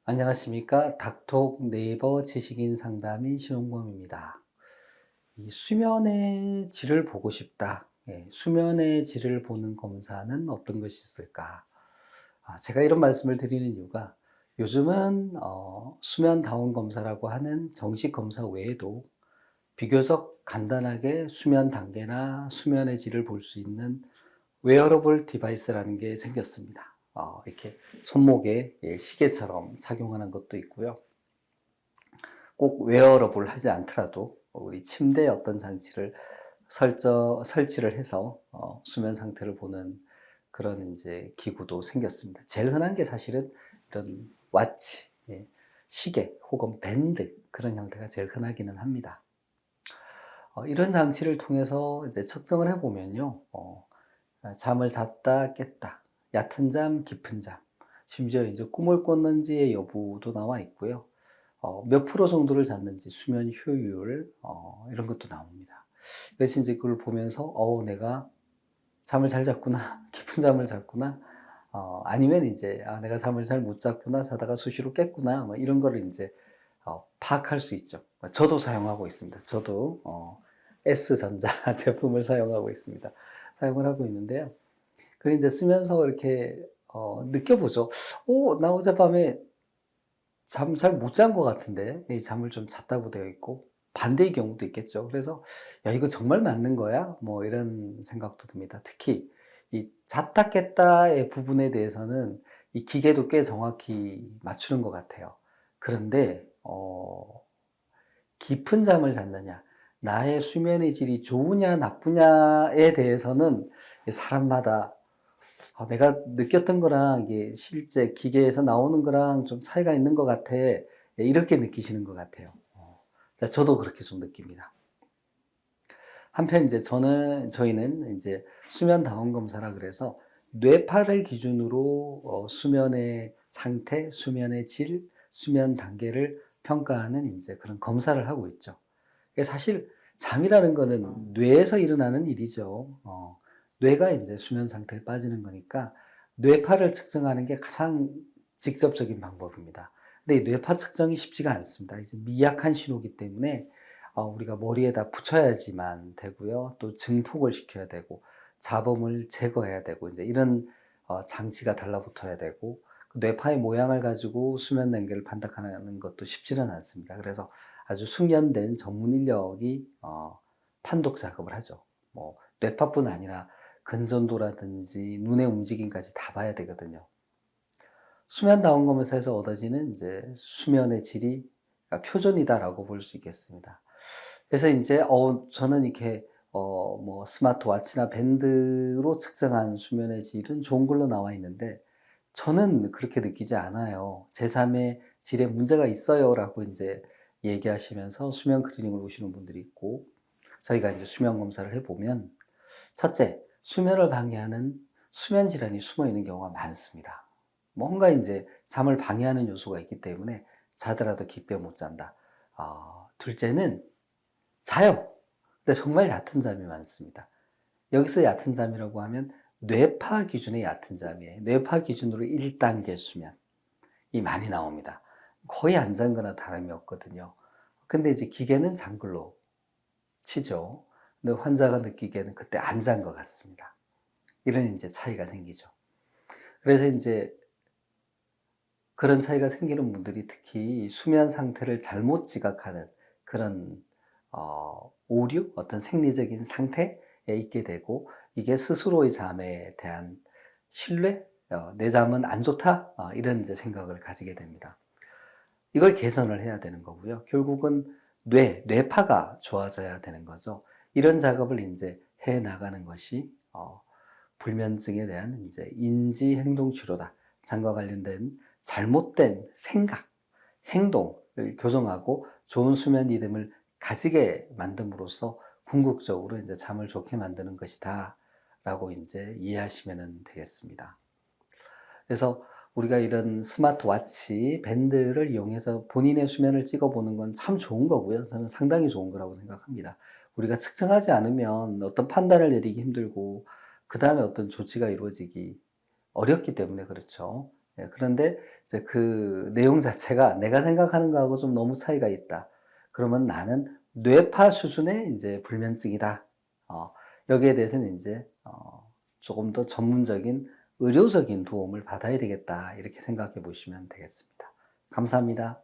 안녕하십니까. 닥톡 네이버 지식인 상담인 신홍범입니다. 이 수면의 질을 보고 싶다. 수면의 질을 보는 검사는 어떤 것이 있을까? 제가 이런 말씀을 드리는 이유가 요즘은 수면 다운 검사라고 하는 정식 검사 외에도 비교적 간단하게 수면 단계나 수면의 질을 볼 수 있는 웨어러블 디바이스라는 게 생겼습니다. 이렇게 손목에 시계처럼 착용하는 것도 있고요. 꼭 웨어러블 하지 않더라도 우리 침대에 어떤 장치를 설치를 해서 수면 상태를 보는 그런 이제 기구도 생겼습니다. 제일 흔한 게 사실은 이런 와치, 시계 혹은 밴드 그런 형태가 제일 흔하기는 합니다. 이런 장치를 통해서 이제 측정을 해보면요. 잠을 잤다 깼다, 얕은 잠, 깊은 잠, 심지어 이제 꿈을 꿨는지의 여부도 나와 있고요. 몇 프로 정도를 잤는지, 수면 효율, 이런 것도 나옵니다. 그래서 이제 그걸 보면서, 내가 잠을 잘 잤구나, 깊은 잠을 잤구나, 아니면 이제, 내가 잠을 잘 못 잤구나, 자다가 수시로 깼구나, 뭐 이런 거를 이제, 파악할 수 있죠. 저도 사용하고 있습니다. 저도, S전자 제품을 사용하고 있습니다. 사용을 하고 있는데요. 그걸 이제 쓰면서 이렇게, 느껴보죠. 나 어젯밤에 잠 잘 못 잔 것 같은데, 이 잠을 좀 잤다고 되어 있고, 반대의 경우도 있겠죠. 그래서, 야, 이거 정말 맞는 거야? 뭐, 이런 생각도 듭니다. 특히, 이 잤다 깼다의 부분에 대해서는 이 기계도 꽤 정확히 맞추는 것 같아요. 그런데, 깊은 잠을 잤느냐, 나의 수면의 질이 좋으냐, 나쁘냐에 대해서는 사람마다 내가 느꼈던 거랑 이게 실제 기계에서 나오는 거랑 좀 차이가 있는 것 같아. 이렇게 느끼시는 것 같아요. 저도 그렇게 좀 느낍니다. 한편 이제 저희는 이제 수면 다운 검사라 그래서 뇌파를 기준으로 수면의 상태, 수면의 질, 수면 단계를 평가하는 이제 그런 검사를 하고 있죠. 사실 잠이라는 거는 뇌에서 일어나는 일이죠. 뇌가 이제 수면 상태에 빠지는 거니까 뇌파를 측정하는 게 가장 직접적인 방법입니다. 근데 이 뇌파 측정이 쉽지가 않습니다. 이제 미약한 신호기 때문에 우리가 머리에다 붙여야지만 되고요. 또 증폭을 시켜야 되고 잡음을 제거해야 되고 이제 이런 장치가 달라붙어야 되고 그 뇌파의 모양을 가지고 수면 단계를 판단하는 것도 쉽지는 않습니다. 그래서 아주 숙련된 전문 인력이 판독 작업을 하죠. 뭐 뇌파뿐 아니라 근전도라든지 눈의 움직임까지 다 봐야 되거든요. 수면 다운 검사에서 얻어지는 이제 수면의 질이 표준이다라고 볼 수 있겠습니다. 그래서 이제 저는 이렇게 뭐 스마트워치나 밴드로 측정한 수면의 질은 좋은 걸로 나와 있는데 저는 그렇게 느끼지 않아요. "제 잠의 질에 문제가 있어요."라고 인제 얘기하시면서 수면 클리닉을 오시는 분들이 있고 저희가 이제 수면 검사를 해 보면 첫째, 수면을 방해하는 수면 질환이 숨어 있는 경우가 많습니다. 뭔가 인제 잠을 방해하는 요소가 있기 때문에 자더라도 깊게 못 잔다. 둘째는 자요. 근데 정말 얕은 잠이 많습니다. 여기서 얕은 잠이라고 하면 뇌파 기준의 얕은 잠이에요. 뇌파 기준으로 1단계 수면이 많이 나옵니다. 거의 안 잔 거나 다름이 없거든요. 근데 이제 기계는 잔 걸로 치죠. 근데 환자가 느끼기에는 그때 안 잔 것 같습니다. 이런 이제 차이가 생기죠. 그래서 이제 그런 차이가 생기는 분들이 특히 수면 상태를 잘못 지각하는 그런 오류, 어떤 생리적인 상태에 있게 되고 이게 스스로의 잠에 대한 신뢰, '내 잠은 안 좋다.' 이런 이제 생각을 가지게 됩니다. 이걸 개선을 해야 되는 거고요. 결국은 뇌파가 좋아져야 되는 거죠. 이런 작업을 인제 해 나가는 것이 불면증에 대한 인제 인지 행동 치료다. 잠과 관련된 잘못된 생각, 행동을 교정하고 좋은 수면 리듬을 가지게 만듦으로써 궁극적으로 인제 '잠을 좋게 만드는 것이다.'라고 인제 이해하시면은 되겠습니다. 그래서 우리가 이런 스마트워치, 밴드를 이용해서 본인의 수면을 찍어보는 건 참 좋은 거고요. 저는 상당히 좋은 거라고 생각합니다. 우리가 측정하지 않으면 어떤 판단을 내리기 힘들고, 그 다음에 어떤 조치가 이루어지기 어렵기 때문에 그렇죠. 예, 그런데 이제 그 내용 자체가 내가 생각하는 거하고 좀 너무 차이가 있다. 그러면 나는 뇌파 수준의 이제 불면증이다. 여기에 대해서는 이제 조금 더 전문적인 의료적인 도움을 받아야 되겠다. 이렇게 생각해 보시면 되겠습니다. 감사합니다.